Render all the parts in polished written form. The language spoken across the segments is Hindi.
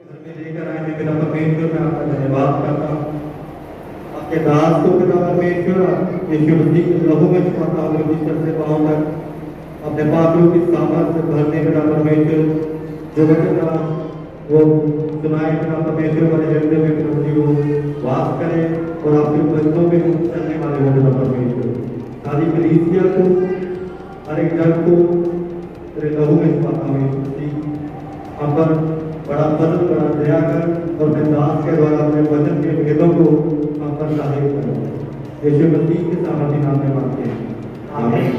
घर में लेकर आए हैं पिता परमेश्वर, मैं आपका धन्यवाद करता हूँ। आपके दास को पिता परमेश्वर यीशु मसीह के लहू में छुपाता हूँ, रजिस्टर से पाँव तक अपने पापों की सामर्थ्य भरने पिता परमेश्वर जो पिता वो सुनाए पिता परमेश्वर वाले हृदय में प्रभु जी वो वास करे और आपके बंदों में चलने वाले हो पिता परमेश्वर। सारी कलीसिया को हर एक जन को तेरे लहू में छुपाता हूँ यीशु मसीह। हम पर बड़ा फजल बड़ा दया कर और मैं दास के द्वारा अपने वचन के भेदों को हम पर जाहिर करो। यीशु मसीह के सामर्थ्य नाम में मांगते हैं, आमीन।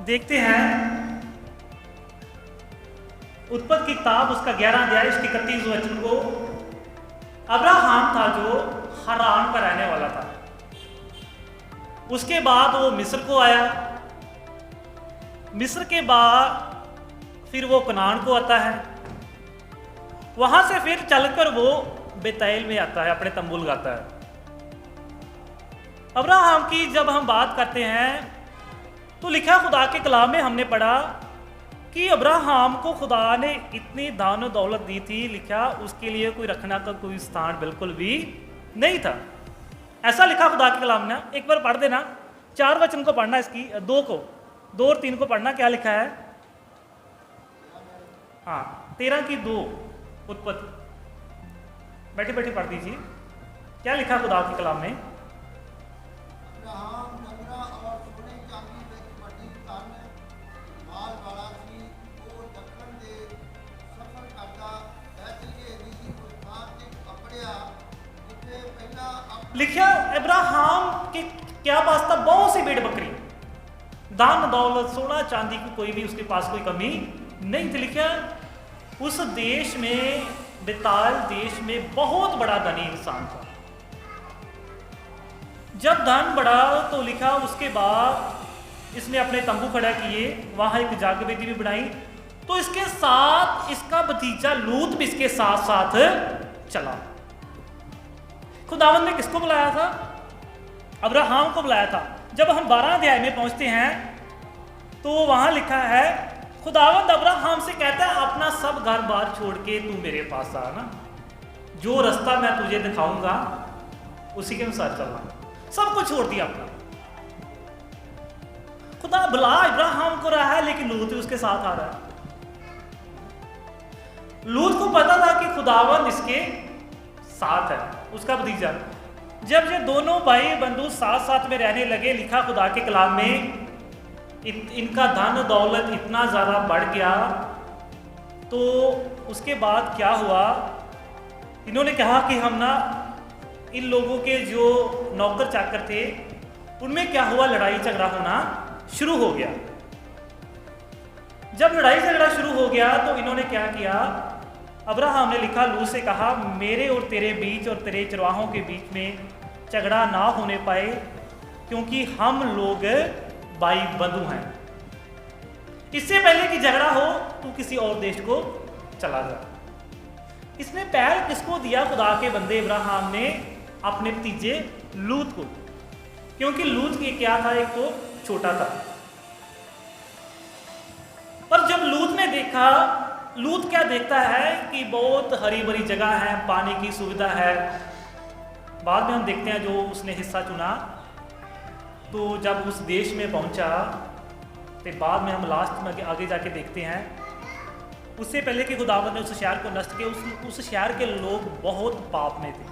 देखते हैं उत्पत्ति की किताब उसका 11 अध्याय उसके 31 वचन को। अब्राहम था जो हरान का रहने वाला था, उसके बाद वो मिस्र को आया, मिस्र के बाद फिर वो कनान को आता है, वहां से फिर चलकर वो बेतैल में आता है, अपने तंबू लगाता है। अब्राहम की जब हम बात करते हैं तो लिखा खुदा के कलाम में हमने पढ़ा कि अब्राहम को खुदा ने इतनी दान दौलत दी थी, लिखा उसके लिए कोई रखना का कोई स्थान बिल्कुल भी नहीं था। ऐसा लिखा खुदा के कलाम ने, एक बार पढ़ देना, 4 वचन को पढ़ना, इसकी 2 और 3 को पढ़ना। क्या लिखा है? हाँ, 13 की 2 उत्पत्ति, बैठे बैठे पढ़ दीजिए। क्या लिखा खुदा के कलाम में? लिखा अब्राहम के क्या पास था? बहुत सी भेड़ बकरी, दान दौलत, सोना चांदी की कोई भी उसके पास कोई कमी नहीं थी। लिखा उस देश में, बेताल देश में बहुत बड़ा धनी इंसान था। जब धन बढ़ा तो लिखा उसके बाद इसने अपने तंबू खड़ा किए, वहां एक जागवेदी भी बनाई, तो इसके साथ इसका भतीजा लूत भी इसके साथ साथ चला। खुदावंद ने किसको बुलाया था? अब्राहम को बुलाया था। जब हम 12 अध्याय में पहुंचते हैं तो वहां लिखा है खुदावंद अब्राहम से कहता है अपना सब घर बार छोड़ के तू मेरे पास आ ना, जो रास्ता मैं तुझे दिखाऊंगा उसी के अनुसार चलना। सब कुछ छोड़ दिया अपना। खुदा बुला इब्राहिम को रहा है, लेकिन लूत भी उसके साथ आ रहा है। लूत को पता था कि खुदावंद इसके साथ है, उसका भतीजा। जब ये दोनों भाई बंधु साथ साथ में रहने लगे, लिखा खुदा के कलाम में इनका धन दौलत इतना ज़्यादा बढ़ गया, तो उसके बाद क्या हुआ, इन्होंने कहा कि हम ना इन लोगों के जो नौकर चाकर थे उनमें क्या हुआ, लड़ाई झगड़ा होना शुरू हो गया। जब लड़ाई झगड़ा शुरू हो गया तो इन्होंने क्या किया, अब्राहम ने लिखा लूत से कहा मेरे और तेरे बीच और तेरे चरवाहों के बीच में झगड़ा ना होने पाए, क्योंकि हम लोग भाई बंधु हैं। इससे पहले कि झगड़ा हो तू किसी और देश को चला जा। इसने पहल किसको दिया? खुदा के बंदे इब्राहिम ने अपने भतीजे लूत को, क्योंकि लूत के क्या था, एक तो छोटा था। पर जब लूत ने देखा, लूत क्या देखता है कि बहुत हरी भरी जगह है, पानी की सुविधा है। बाद में हम देखते हैं जो उसने हिस्सा चुना, तो जब उस देश में पहुंचा तो बाद में हम लास्ट में आगे जाके देखते हैं, उससे पहले कि खुदावंद ने उस शहर को नष्ट किया, उस शहर के लोग बहुत पाप में थे,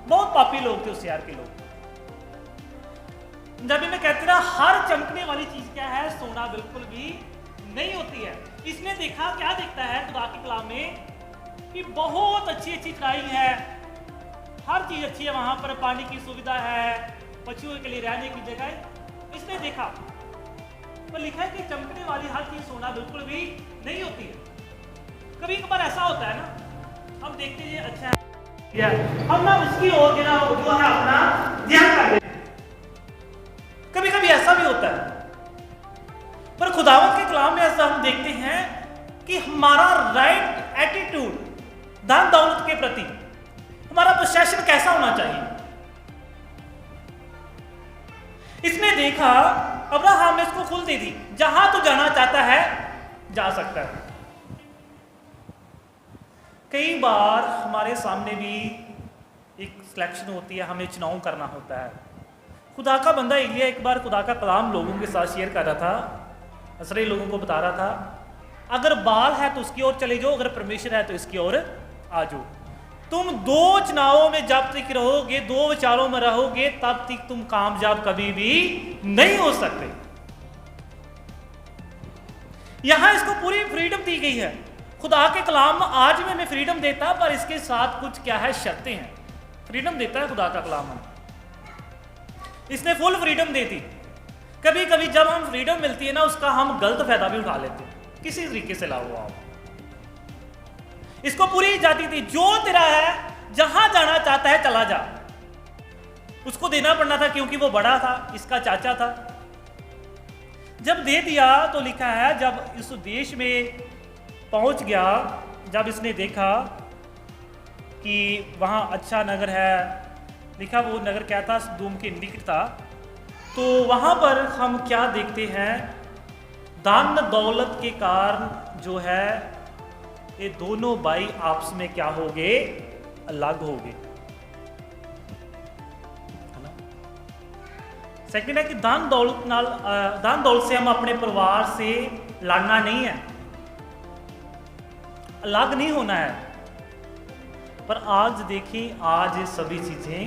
बहुत पापी लोग थे उस शहर के लोग। जब मैं कहते ना हर चमकने वाली चीज क्या है, सोना बिल्कुल भी नहीं होती है। इसने देखा, क्या देखता है खुदा के कलाम में कि बहुत अच्छी अच्छी चढ़ाई है, हर चीज अच्छी है, वहां पर पानी की सुविधा है, पशुओं के लिए रहने की जगह। इसने देखा तो लिखा है कि चमकने वाली हर चीज सोना बिल्कुल भी नहीं होती है। कभी कभार ऐसा होता है ना, हम देखते हैं अच्छा है, हम ना उसकी ओर जो है अपना ध्यान कर देते हैं। कभी कभी ऐसा भी होता है, पर खुदावंद के कलाम में ऐसा हम देखते हैं कि हमारा राइट एटीट्यूड धन दौलत के प्रति, हमारा पोसेशन कैसा होना चाहिए। इसने देखा, अब्राहम ने इसको खुल दे दी, जहां तो जाना चाहता है जा सकता है। कई बार हमारे सामने भी एक सिलेक्शन होती है, हमें चुनाव करना होता है। खुदा का बंदा एलिया एक बार खुदा का कलाम लोगों के साथ शेयर कर रहा था, असरे लोगों को बता रहा था, अगर बाल है तो उसकी ओर चले जाओ, अगर परमेश्वर है तो इसकी ओर आ जाओ। तुम दो चुनावों में जब तक रहोगे, दो विचारों में रहोगे, तब तक तुम कामयाब कभी भी नहीं हो सकते। यहां इसको पूरी फ्रीडम दी गई है। खुदा के कलाम आज भी हमें फ्रीडम देता है, पर इसके साथ कुछ क्या है, शर्तें हैं। फ्रीडम देता है खुदा का कलाम, इसने फुल फ्रीडम दे दी। कभी कभी जब हम फ्रीडम मिलती है ना, उसका हम गलत फायदा भी उठा लेते हैं, किसी तरीके से लाओ आप। इसको पूरी जाती थी, जो तेरा है, जहां जाना चाहता है चला जा। उसको देना पड़ना था क्योंकि वो बड़ा था, इसका चाचा था। जब दे दिया तो लिखा है जब इस देश में पहुंच गया, जब इसने देखा कि वहां अच्छा नगर है, लिखा वो नगर क्या था, सदूम के निकट था, तो वहां पर हम क्या देखते हैं, धन दौलत के कारण जो है ये दोनों भाई आपस में क्या हो गए, अलग हो गए। सेकंड है कि धन दौलत से हम अपने परिवार से लड़ना नहीं है, अलग नहीं होना है। पर आज देखिए, आज ये सभी चीजें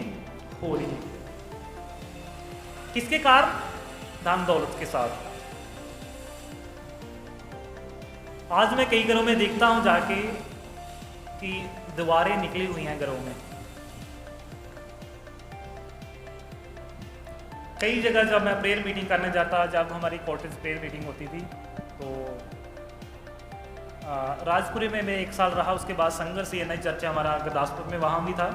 हो रही हैं, किसके कारण, धन दौलत के साथ। आज मैं कई घरों में देखता हूं जाके कि दीवारें निकली हुई हैं घरों में। कई जगह जब मैं प्रेयर मीटिंग करने जाता, जब हमारी कॉटेज प्रेयर मीटिंग होती थी, तो राजपुरी में मैं 1 साल रहा, उसके बाद संघर्ष CNI चर्च हमारा गुरदासपुर में, वहाँ भी था।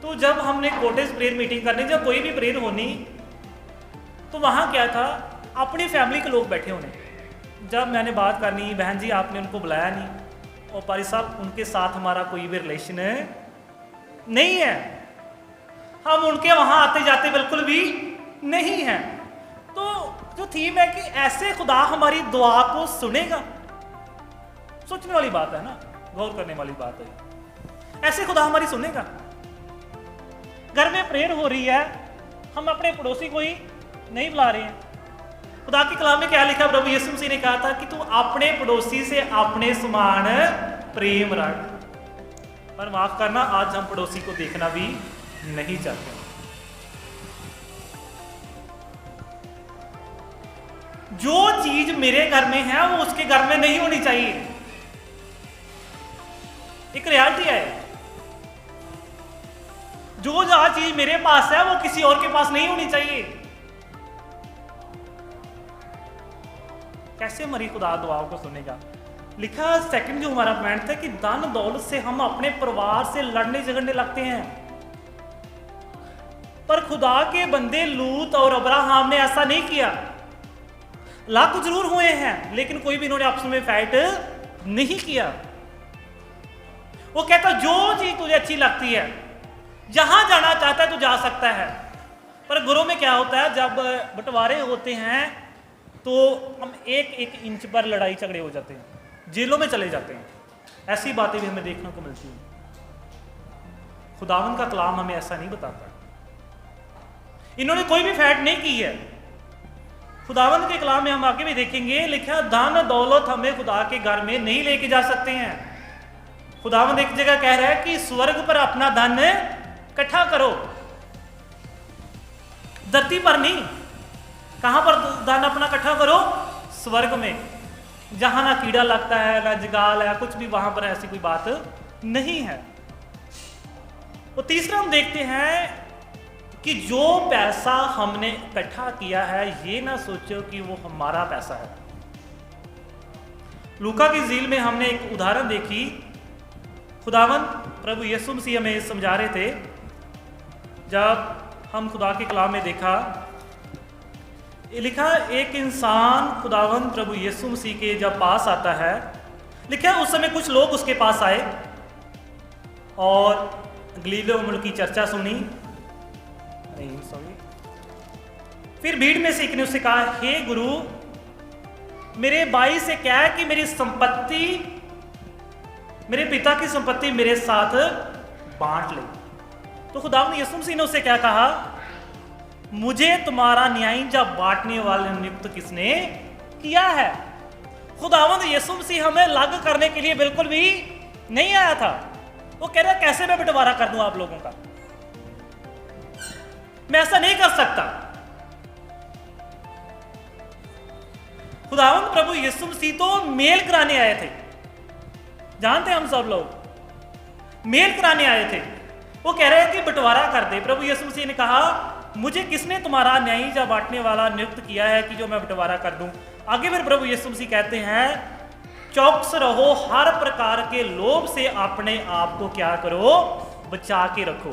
तो जब हमने कॉटेज प्रेयर मीटिंग करनी, जब कोई भी प्रेयर होनी, तो वहाँ क्या था, अपनी फैमिली के लोग बैठे होने। जब मैंने बात करनी, बहन जी आपने उनको बुलाया नहीं, और पारी साहब उनके साथ हमारा कोई भी रिलेशन नहीं है, हम उनके वहाँ आते जाते बिल्कुल भी नहीं है। तो जो थीम है कि ऐसे खुदा हमारी दुआ को सुनेगा, सोचने वाली बात है ना, गौर करने वाली बात है। ऐसे खुदा हमारी सुनेगा। घर में प्रेयर हो रही है, हम अपने पड़ोसी को ही नहीं बुला रहे हैं। खुदा के कलाम में क्या लिखा, प्रभु यीशु मसीह ने कहा था कि तू अपने पड़ोसी से अपने समान प्रेम रख। पर माफ करना, आज हम पड़ोसी को देखना भी नहीं चाहते। जो चीज मेरे घर में है वो उसके घर में नहीं होनी चाहिए, एक रियलिटी है। जो चीज मेरे पास है वो किसी और के पास नहीं होनी चाहिए। कैसे हमारी खुदा दुआओं को सुनेगा। लिखा सेकंड जो हमारा पॉइंट था कि धन दौलत से हम अपने परिवार से लड़ने झगड़ने लगते हैं, पर खुदा के बंदे लूत और अब्राहम ने ऐसा नहीं किया। लाख जरूर हुए हैं, लेकिन कोई भी इन्होंने आपस में फाइट नहीं किया। वो कहता जो चीज तुझे अच्छी लगती है, जहां जाना चाहता है तो जा सकता है। पर घरों में क्या होता है, जब बंटवारे होते हैं तो हम एक इंच पर लड़ाई झगड़े हो जाते हैं, जेलों में चले जाते हैं। ऐसी बातें भी हमें देखने को मिलती हैं। खुदावन का कलाम हमें ऐसा नहीं बताता। इन्होंने कोई भी फाइट नहीं की है। खुदावन के कलाम में हम आगे भी देखेंगे, लिखा धन दौलत हमें खुदा के घर में नहीं लेके जा सकते हैं। खुदावन एक जगह कह रहा है कि स्वर्ग पर अपना धन इकट्ठा करो, धरती पर नहीं। कहां पर धन अपना इकट्ठा करो, स्वर्ग में, जहां ना कीड़ा लगता है, ना जगाल है, कुछ भी वहां पर ऐसी कोई बात नहीं है। और तीसरा हम देखते हैं कि जो पैसा हमने इकट्ठा किया है, ये ना सोचो कि वो हमारा पैसा है। लूका की झील में हमने एक उदाहरण देखी। खुदावन प्रभु यीशु मसीह हमें समझा रहे थे। जब हम खुदा के कलाम में देखा, लिखा एक इंसान खुदावन प्रभु यीशु मसीह के जब पास आता है, लिखा उस समय कुछ लोग उसके पास आए और गलील उम्र की चर्चा सुनी। नहीं सॉरी, फिर भीड़ में से एक ने उससे कहा, हे गुरु, मेरे भाई से क्या है कि मेरी संपत्ति, मेरे पिता की संपत्ति मेरे साथ बांट ले। तो खुदावंद यीशु मसीह ने उससे क्या कहा, मुझे तुम्हारा न्याय जब बांटने वाले नियुक्त किसने किया है। खुदावंद यीशु मसीह हमें अलग करने के लिए बिल्कुल भी नहीं आया था। वो कह रहा कैसे मैं बंटवारा कर दूं आप लोगों का, मैं ऐसा नहीं कर सकता। खुदावंद प्रभु यीशु मसीह तो मेल कराने आए थे, जानते हैं हम सब लोग, मेल कराने आए थे। वो कह रहे हैं कि बंटवारा कर दे। प्रभु यीशु मसीह ने कहा मुझे किसने तुम्हारा न्यायी या बांटने वाला नियुक्त किया है कि जो मैं बंटवारा कर दूं। आगे फिर प्रभु यीशु मसीह कहते हैं चौकस रहो, हर प्रकार के लोभ से अपने आप को क्या करो, बचा के रखो।